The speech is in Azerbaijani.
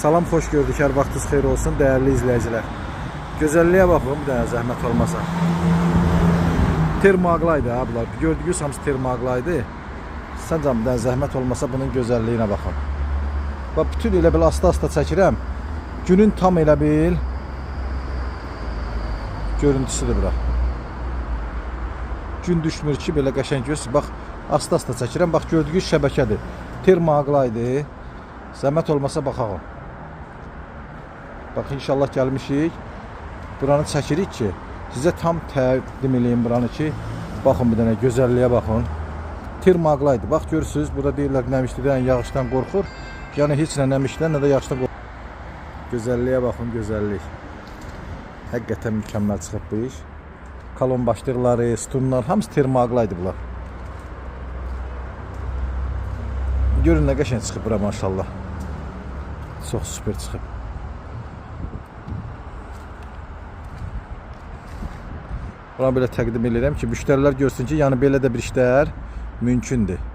Salam, xoş gördük. Hər vaxtınız xeyir olsun, dəyərli izləyicilər. Gözəlliyə baxın, bir dənə zəhmət olmasa. Termoaglaydı ha bunlar. Gördüyünüz hamısı termoaglaydı. Səncə bir dənə zəhmət olmasa bunun gözəlliyinə baxın. Bax, bütün elə bil asta-asta çəkirəm. Günün tam elə bil görüntüsüdür bura. Gün düşmür ki, belə qəşəng görsünüz. Bax, asta-asta çəkirəm. Bax, gördüyünüz şəbəkədir. Termoaglaydı. Zəhmət olmasa baxaq. Bax, inşallah gəlmişik. Buranı çəkirik ki, sizə tam təqdim eləyim buranı ki, baxın bir dənə gözəlliyə baxın. Termoaglaydı. Bax, görürsünüz, burada deyirlər nəmişlidən, yağışdan qorxur. Yəni, heç nə nəmişdən, nə də yağışdan qorxur. Gözəlliyə baxın, gözəllik. Həqiqətən mükəmməl çıxıb bu iş. Kalon başlıqları, sütunlar, hamısı termoaglaydı bunlar. Görün nə qəşəng çıxıb bura, maşallah. Çox süper çıxıb. Buna belə təqdim edirəm ki, müştərilər görsün ki, yəni belə də bir işlər mümkündür.